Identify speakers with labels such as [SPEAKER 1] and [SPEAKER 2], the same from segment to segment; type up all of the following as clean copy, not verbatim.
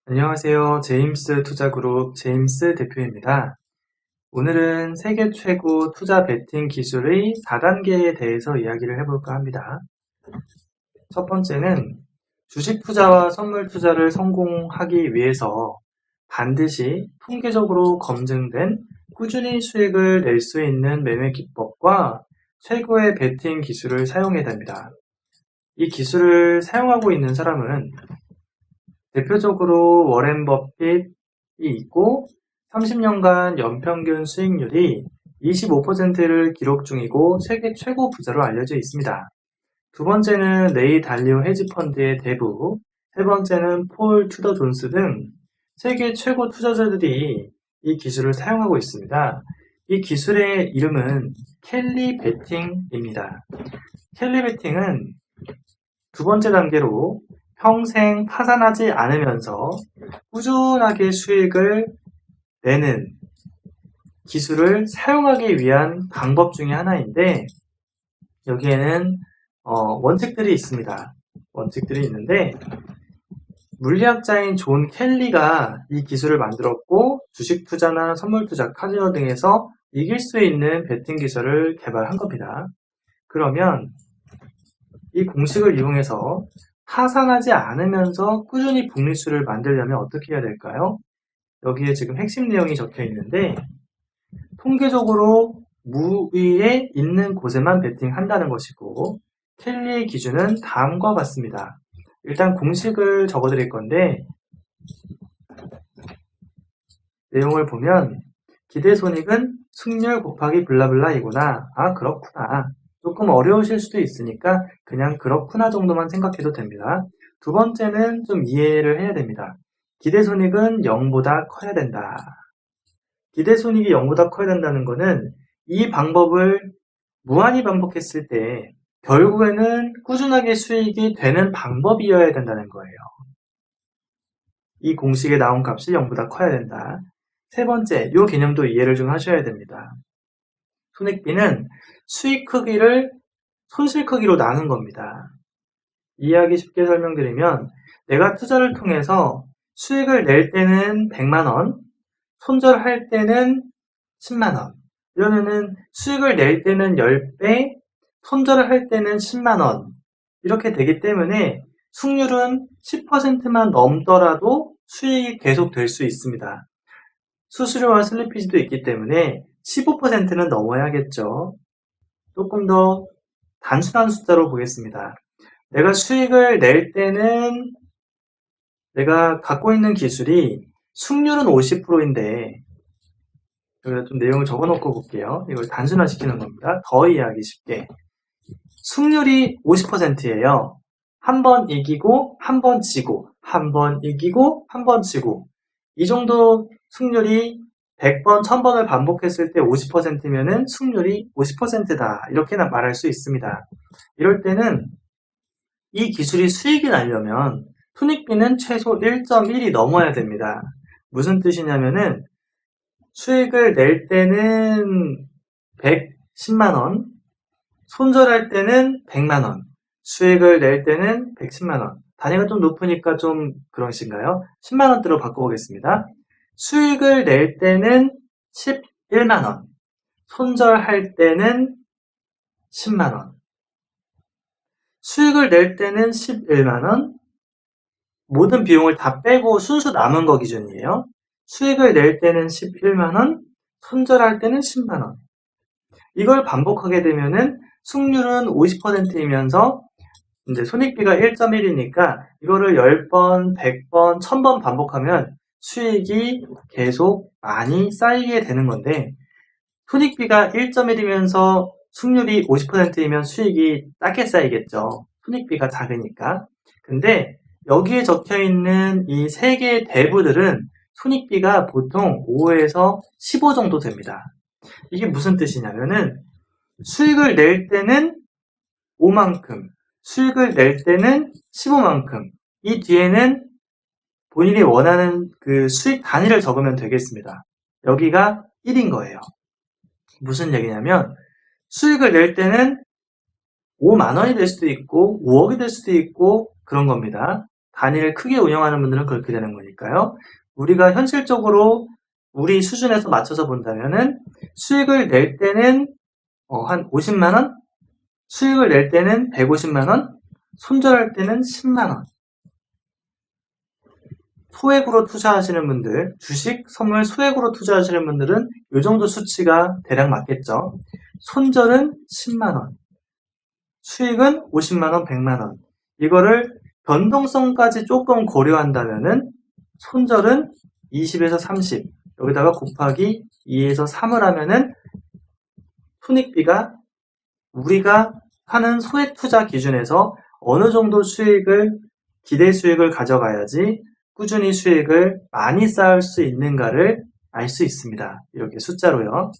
[SPEAKER 1] 안녕하세요. 제임스 투자그룹 제임스 대표입니다. 오늘은 세계 최고 투자 베팅 기술의 4단계에 대해서 이야기를 해볼까 합니다. 첫 번째는 주식 투자와 선물 투자를 성공하기 위해서 반드시 통계적으로 검증된 꾸준히 수익을 낼 수 있는 매매 기법과 최고의 베팅 기술을 사용해야 됩니다. 이 기술을 사용하고 있는 사람은 대표적으로 워렌 버핏이 있고 30년간 연평균 수익률이 25%를 기록 중이고 세계 최고 부자로 알려져 있습니다. 두 번째는 레이 달리오 헤지펀드의 대부, 세 번째는 폴 투더 존스 등 세계 최고 투자자들이 이 기술을 사용하고 있습니다. 이 기술의 이름은 켈리 베팅입니다. 켈리 베팅은 두 번째 단계로 평생 파산하지 않으면서 꾸준하게 수익을 내는 기술을 사용하기 위한 방법 중에 하나인데 여기에는 원칙들이 있습니다. 원칙들이 있는데 물리학자인 존 켈리가 이 기술을 만들었고 주식 투자나 선물 투자, 카지노 등에서 이길 수 있는 베팅 기술을 개발한 겁니다. 그러면 이 공식을 이용해서 파산하지 않으면서 꾸준히 복리수를 만들려면 어떻게 해야 될까요? 여기에 지금 핵심 내용이 적혀 있는데 통계적으로 무위에 있는 곳에만 베팅한다는 것이고 켈리의 기준은 다음과 같습니다. 일단 공식을 적어 드릴 건데 내용을 보면 기대손익은 승률 곱하기 블라블라이구나. 아 그렇구나. 조금 어려우실 수도 있으니까 그냥 그렇구나 정도만 생각해도 됩니다. 두 번째는 좀 이해를 해야 됩니다. 기대손익은 0보다 커야 된다. 기대손익이 0보다 커야 된다는 것은 이 방법을 무한히 반복했을 때 결국에는 꾸준하게 수익이 되는 방법이어야 된다는 거예요. 이 공식에 나온 값이 0보다 커야 된다. 세 번째, 이 개념도 이해를 좀 하셔야 됩니다. 손익비는 수익 크기를 손실 크기로 나눈 겁니다. 이해하기 쉽게 설명드리면 내가 투자를 통해서 수익을 낼 때는 100만원, 손절할 때는 10만원. 이러면은 수익을 낼 때는 10배, 손절을 할 때는 10만원. 이렇게 되기 때문에 승률은 10%만 넘더라도 수익이 계속 될 수 있습니다. 수수료와 슬리피지도 있기 때문에 15%는 넘어야겠죠. 조금 더 단순한 숫자로 보겠습니다. 내가 수익을 낼 때는 내가 갖고 있는 기술이 승률은 50%인데 여기다 좀 내용을 적어놓고 볼게요. 이걸 단순화시키는 겁니다. 더 이해하기 쉽게. 승률이 50%예요. 한 번 이기고 한 번 지고 한 번 이기고 한 번 지고 이 정도 승률이 100번, 1000번을 반복했을 때 50%면은 승률이 50%다. 이렇게나 말할 수 있습니다. 이럴 때는 이 기술이 수익이 나려면 손익비는 최소 1.1이 넘어야 됩니다. 무슨 뜻이냐면은 수익을 낼 때는 110만원, 손절할 때는 100만원, 수익을 낼 때는 110만원. 단위가 좀 높으니까 좀 그러신가요? 10만원대로 바꿔보겠습니다. 수익을 낼 때는 11만원, 손절할 때는 10만원. 수익을 낼 때는 11만원, 모든 비용을 다 빼고 순수 남은 거 기준이에요. 수익을 낼 때는 11만원, 손절할 때는 10만원. 이걸 반복하게 되면은 승률은 50%이면서 이제 손익비가 1.1이니까 이거를 10번, 100번, 1000번 반복하면 수익이 계속 많이 쌓이게 되는 건데 손익비가 1.1이면서 승률이 50%이면 수익이 작게 쌓이겠죠. 손익비가 작으니까. 근데 여기에 적혀 있는 이 세 개의 대부들은 손익비가 보통 5에서 15 정도 됩니다. 이게 무슨 뜻이냐면은 수익을 낼 때는 5만큼, 수익을 낼 때는 15만큼. 이 뒤에는 본인이 원하는 그 수익 단위를 적으면 되겠습니다. 여기가 1인 거예요. 무슨 얘기냐면 수익을 낼 때는 5만 원이 될 수도 있고 5억이 될 수도 있고 그런 겁니다. 단위를 크게 운영하는 분들은 그렇게 되는 거니까요. 우리가 현실적으로 우리 수준에서 맞춰서 본다면은 수익을 낼 때는 한 50만 원, 수익을 낼 때는 150만 원, 손절할 때는 10만 원. 소액으로 투자하시는 분들, 주식, 선물 소액으로 투자하시는 분들은 이 정도 수치가 대략 맞겠죠. 손절은 10만 원, 수익은 50만 원, 100만 원. 이거를 변동성까지 조금 고려한다면은 손절은 20에서 30, 여기다가 곱하기 2에서 3을 하면은 손익비가 우리가 하는 소액 투자 기준에서 어느 정도 수익을, 기대 수익을 가져가야지 꾸준히 수익을 많이 쌓을 수 있는가를 알 수 있습니다. 이렇게 숫자로요.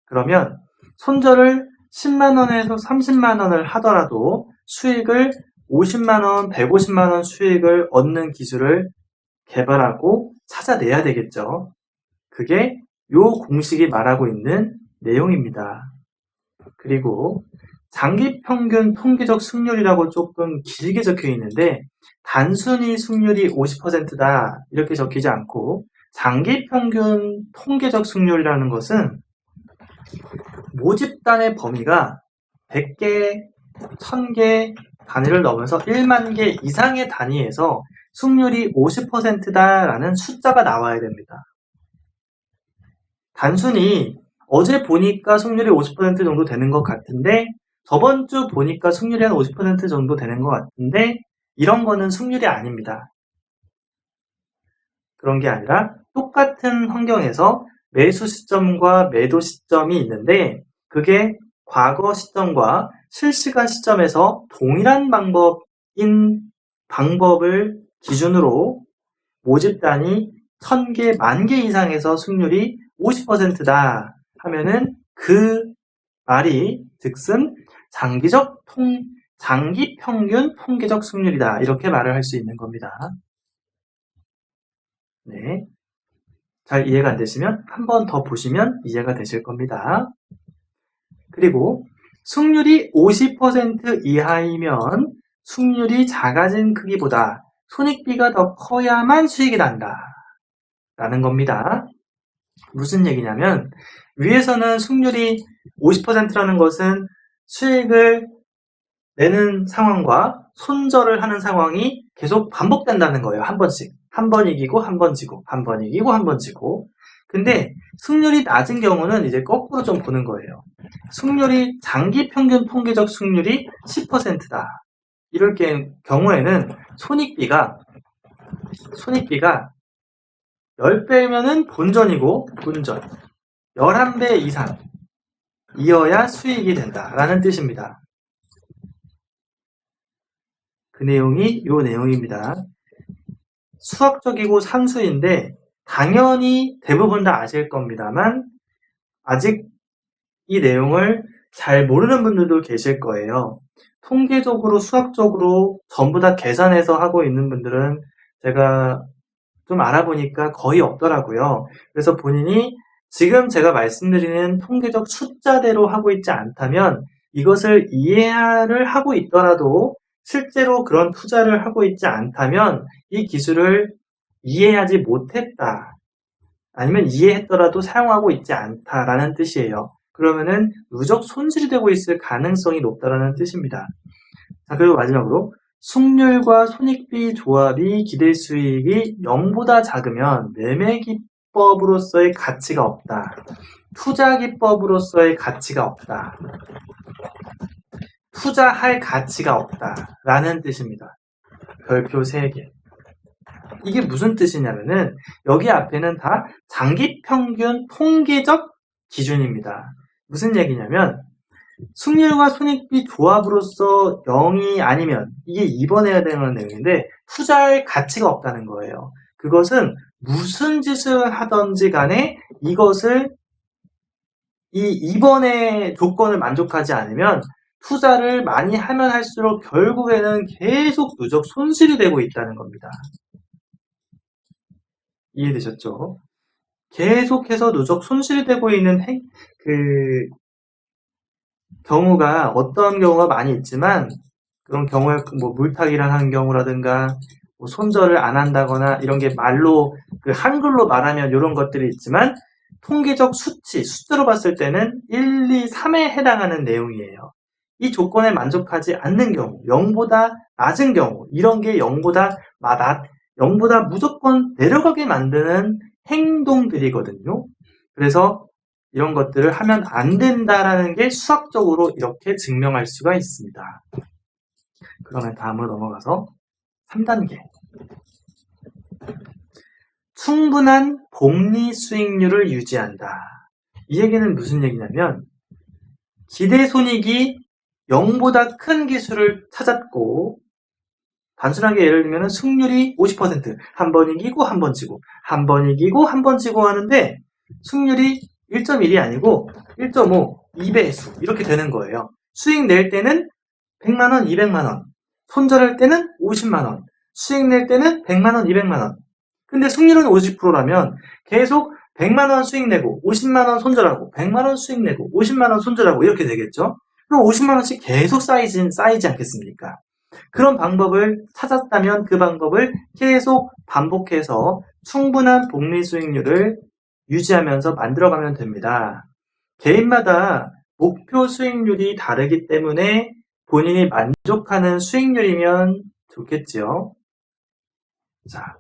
[SPEAKER 1] 그러면 손절을 10만원에서 30만원을 하더라도 수익을 50만원, 150만원 수익을 얻는 기술을 개발하고 찾아내야 되겠죠. 그게 요 공식이 말하고 있는 내용입니다. 그리고 장기 평균 통계적 승률이라고 조금 길게 적혀 있는데 단순히 승률이 50%다 이렇게 적히지 않고 장기 평균 통계적 승률이라는 것은 모집단의 범위가 100개, 1000개 단위를 넘어서 1만 개 이상의 단위에서 승률이 50%다라는 숫자가 나와야 됩니다. 단순히 어제 보니까 승률이 50% 정도 되는 것 같은데 저번 주 보니까 승률이 한 50% 정도 되는 것 같은데 이런 거는 승률이 아닙니다. 그런 게 아니라 똑같은 환경에서 매수 시점과 매도 시점이 있는데 그게 과거 시점과 실시간 시점에서 동일한 방법을 기준으로 모집단이 1000개, 10,000개 이상에서 승률이 50%다 하면은 그 말이 즉슨 장기 평균 통계적 승률이다. 이렇게 말을 할 수 있는 겁니다. 네. 잘 이해가 안 되시면 한 번 더 보시면 이해가 되실 겁니다. 그리고 승률이 50% 이하이면 승률이 작아진 크기보다 손익비가 더 커야만 수익이 난다. 라는 겁니다. 무슨 얘기냐면 위에서는 승률이 50%라는 것은 수익을 내는 상황과 손절을 하는 상황이 계속 반복된다는 거예요. 한 번씩. 한 번 이기고 한 번 지고 한 번 이기고 한 번 지고. 근데 승률이 낮은 경우는 이제 거꾸로 좀 보는 거예요. 승률이 장기 평균 통계적 승률이 10%다. 이럴 경우에는 손익비가 10배면은 본전이고 본전 11배 이상 이어야 수익이 된다라는 뜻입니다. 그 내용이 이 내용입니다. 수학적이고 산수인데 당연히 대부분 다 아실 겁니다만 아직 이 내용을 잘 모르는 분들도 계실 거예요. 통계적으로 수학적으로 전부 다 계산해서 하고 있는 분들은 제가 좀 알아보니까 거의 없더라고요. 그래서 본인이 지금 제가 말씀드리는 통계적 숫자대로 하고 있지 않다면 이것을 이해를 하고 있더라도 실제로 그런 투자를 하고 있지 않다면 이 기술을 이해하지 못했다. 아니면 이해했더라도 사용하고 있지 않다라는 뜻이에요. 그러면은 누적 손실이 되고 있을 가능성이 높다라는 뜻입니다. 자, 그리고 마지막으로 승률과 손익비 조합이 기대 수익이 0보다 작으면 매매 기법으로서의 가치가 없다. 투자 기법으로서의 가치가 없다. 투자할 가치가 없다. 라는 뜻입니다. 별표 3개. 이게 무슨 뜻이냐면은 여기 앞에는 다 장기 평균 통계적 기준입니다. 무슨 얘기냐면 승률과 손익비 조합으로서 0이 아니면 이게 2번해야 되는 내용인데 투자할 가치가 없다는 거예요. 그것은 무슨 짓을 하든지 간에 이것을 이 2번의 조건을 만족하지 않으면 투자를 많이 하면 할수록 결국에는 계속 누적 손실이 되고 있다는 겁니다. 이해되셨죠? 계속해서 누적 손실이 되고 있는 경우가 어떤 경우가 많이 있지만 그런 경우에 뭐 물타기를 하는 경우라든가 뭐 손절을 안 한다거나 이런 게 말로 그 한글로 말하면 이런 것들이 있지만 통계적 수치, 숫자로 봤을 때는 1, 2, 3에 해당하는 내용이에요. 이 조건에 만족하지 않는 경우, 0보다 낮은 경우, 이런 게 0보다 무조건 내려가게 만드는 행동들이거든요. 그래서 이런 것들을 하면 안 된다라는 게 수학적으로 이렇게 증명할 수가 있습니다. 그러면 다음으로 넘어가서 3단계. 충분한 복리 수익률을 유지한다. 이 얘기는 무슨 얘기냐면 기대 손익이 0보다 큰 기술을 찾았고 단순하게 예를 들면 승률이 50%, 한 번 이기고 한 번 지고 한 번 이기고 한 번 지고 하는데 승률이 1.1이 아니고 1.5, 2배수 이렇게 되는 거예요. 수익 낼 때는 100만원, 200만원, 손절할 때는 50만원, 수익 낼 때는 100만원, 200만원. 근데 승률은 50%라면 계속 100만원 수익 내고 50만원 손절하고 100만원 수익 내고 50만원 손절하고 이렇게 되겠죠? 그럼 50만원씩 계속 쌓이지 않겠습니까? 그런 방법을 찾았다면 그 방법을 계속 반복해서 충분한 복리 수익률을 유지하면서 만들어가면 됩니다. 개인마다 목표 수익률이 다르기 때문에 본인이 만족하는 수익률이면 좋겠지요. 자,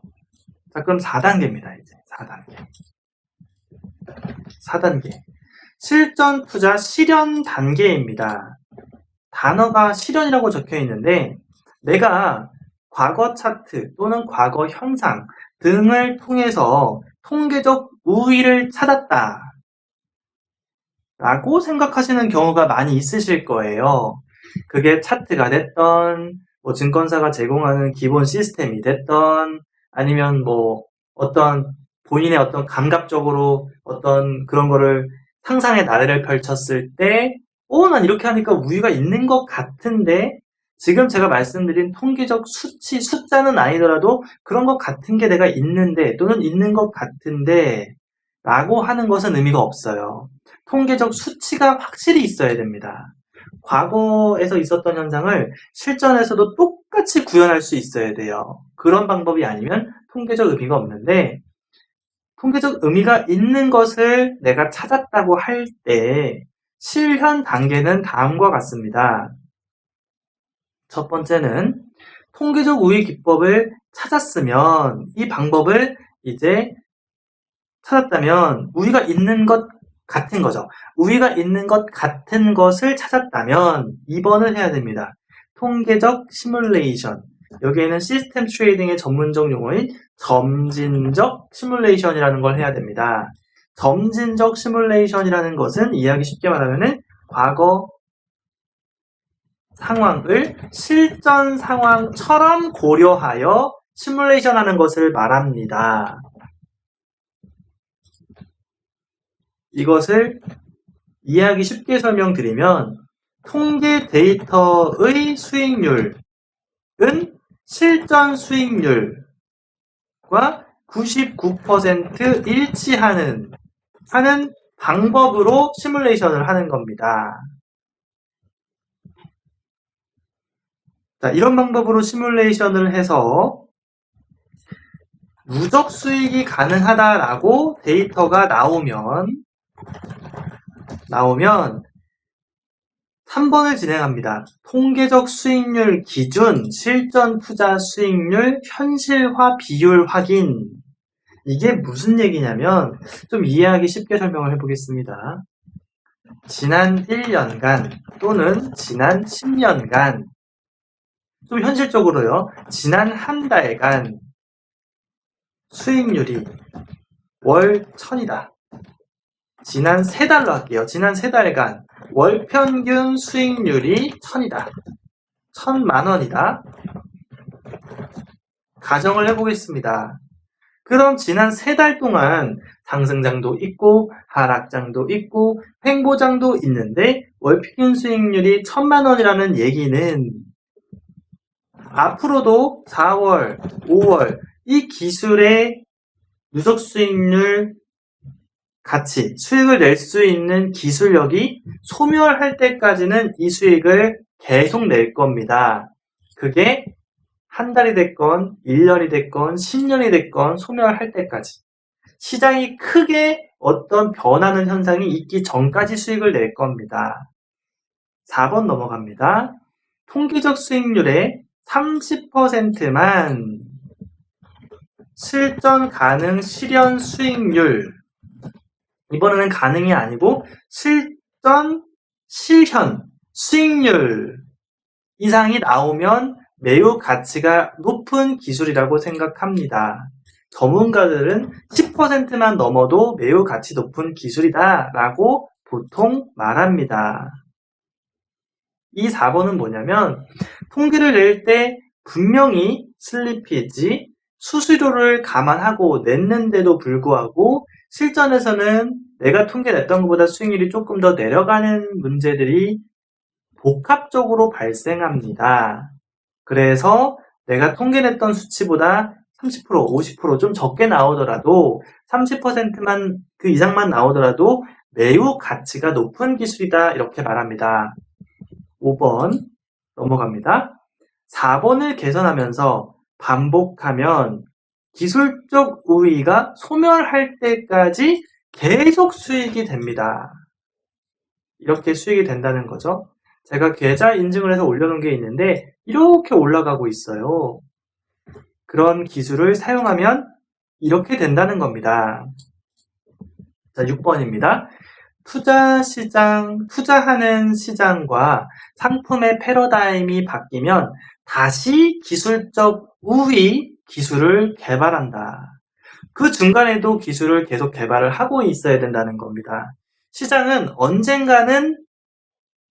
[SPEAKER 1] 그럼 4단계입니다. 이제 4단계. 실전 투자 실현 단계입니다. 단어가 실현이라고 적혀 있는데 내가 과거 차트 또는 과거 현상 등을 통해서 통계적 우위를 찾았다 라고 생각하시는 경우가 많이 있으실 거예요. 그게 차트가 됐던 뭐 증권사가 제공하는 기본 시스템이 됐던 아니면 뭐 어떤 본인의 어떤 감각적으로 어떤 그런 거를 상상의 나래를 펼쳤을 때 난 이렇게 하니까 우위가 있는 것 같은데 지금 제가 말씀드린 통계적 수치, 숫자는 아니더라도 그런 것 같은 게 내가 있는데 또는 있는 것 같은데 라고 하는 것은 의미가 없어요. 통계적 수치가 확실히 있어야 됩니다. 과거에서 있었던 현상을 실전에서도 똑같이 구현할 수 있어야 돼요. 그런 방법이 아니면 통계적 의미가 없는데 통계적 의미가 있는 것을 내가 찾았다고 할 때 실현 단계는 다음과 같습니다. 첫 번째는 통계적 우위 기법을 찾았으면 이 방법을 이제 찾았다면 우위가 있는 것 같은 거죠. 우위가 있는 것 같은 것을 찾았다면 2번을 해야 됩니다. 통계적 시뮬레이션. 여기에는 시스템 트레이딩의 전문적 용어인 점진적 시뮬레이션이라는 걸 해야 됩니다. 점진적 시뮬레이션이라는 것은 이해하기 쉽게 말하면 과거 상황을 실전 상황처럼 고려하여 시뮬레이션 하는 것을 말합니다. 이것을 이해하기 쉽게 설명드리면 통계 데이터의 수익률은 실전 수익률과 99% 일치하는 방법으로 시뮬레이션을 하는 겁니다. 자, 이런 방법으로 시뮬레이션을 해서 누적 수익이 가능하다라고 데이터가 나오면 3번을 진행합니다. 통계적 수익률 기준, 실전 투자 수익률, 현실화 비율 확인. 이게 무슨 얘기냐면 좀 이해하기 쉽게 설명을 해보겠습니다. 지난 1년간 또는 지난 10년간 좀 현실적으로요. 지난 한 달간 수익률이 월 1000이다. 지난 3달로 할게요. 지난 3달간 월 평균 수익률이 1000이다. 1000만원이다. 가정을 해보겠습니다. 그럼 지난 3달 동안 상승장도 있고 하락장도 있고 횡보장도 있는데 월 평균 수익률이 1000만원이라는 얘기는 앞으로도 4월, 5월 이 기술의 누적 수익률 가치, 수익을 낼 수 있는 기술력이 소멸할 때까지는 이 수익을 계속 낼 겁니다. 그게 한 달이 됐건 1년이 됐건 10년이 됐건 소멸할 때까지 시장이 크게 어떤 변하는 현상이 있기 전까지 수익을 낼 겁니다. 4번 넘어갑니다. 통계적 수익률의 30%만 실전 가능 실현 수익률, 이번에는 가능이 아니고 실전 실현 수익률 이상이 나오면 매우 가치가 높은 기술이라고 생각합니다. 전문가들은 10%만 넘어도 매우 가치 높은 기술이다 라고 보통 말합니다. 이 4번은 뭐냐면 통계를 낼 때 분명히 슬리피지, 수수료를 감안하고 냈는데도 불구하고 실전에서는 내가 통계 냈던 것보다 수익률이 조금 더 내려가는 문제들이 복합적으로 발생합니다. 그래서 내가 통계 냈던 수치보다 30%, 50%좀 적게 나오더라도 30%만 그 이상만 나오더라도 매우 가치가 높은 기술이다 이렇게 말합니다. 5번 넘어갑니다. 4번을 개선하면서 반복하면 기술적 우위가 소멸할 때까지 계속 수익이 됩니다. 이렇게 수익이 된다는 거죠. 제가 계좌 인증을 해서 올려놓은 게 있는데 이렇게 올라가고 있어요. 그런 기술을 사용하면 이렇게 된다는 겁니다. 자, 6번입니다. 투자하는 시장과 상품의 패러다임이 바뀌면 다시 기술적 우위 기술을 개발한다. 그 중간에도 기술을 계속 개발을 하고 있어야 된다는 겁니다. 시장은 언젠가는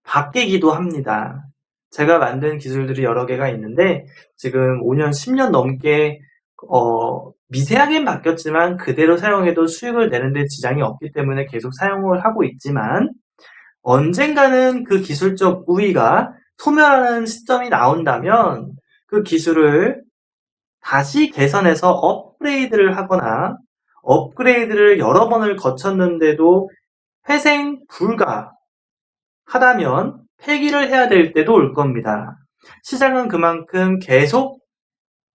[SPEAKER 1] 바뀌기도 합니다. 제가 만든 기술들이 여러 개가 있는데 지금 5년, 10년 넘게 미세하게는 바뀌었지만 그대로 사용해도 수익을 내는데 지장이 없기 때문에 계속 사용을 하고 있지만 언젠가는 그 기술적 우위가 소멸하는 시점이 나온다면 그 기술을 다시 개선해서 업그레이드를 하거나 업그레이드를 여러 번을 거쳤는데도 회생 불가하다면 폐기를 해야 될 때도 올 겁니다. 시장은 그만큼 계속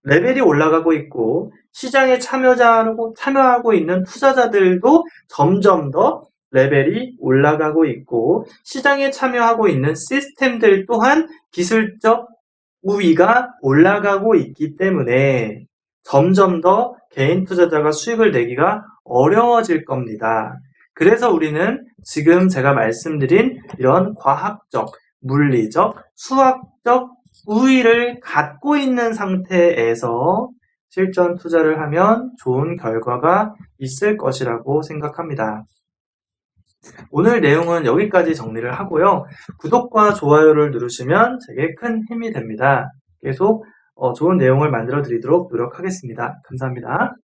[SPEAKER 1] 레벨이 올라가고 있고 시장에 참여하고 있는 투자자들도 점점 더 레벨이 올라가고 있고 시장에 참여하고 있는 시스템들 또한 기술적 우위가 올라가고 있기 때문에 점점 더 개인 투자자가 수익을 내기가 어려워질 겁니다. 그래서 우리는 지금 제가 말씀드린 이런 과학적, 물리적, 수학적 우위를 갖고 있는 상태에서 실전 투자를 하면 좋은 결과가 있을 것이라고 생각합니다. 오늘 내용은 여기까지 정리를 하고요. 구독과 좋아요를 누르시면 제게 큰 힘이 됩니다. 계속 좋은 내용을 만들어 드리도록 노력하겠습니다. 감사합니다.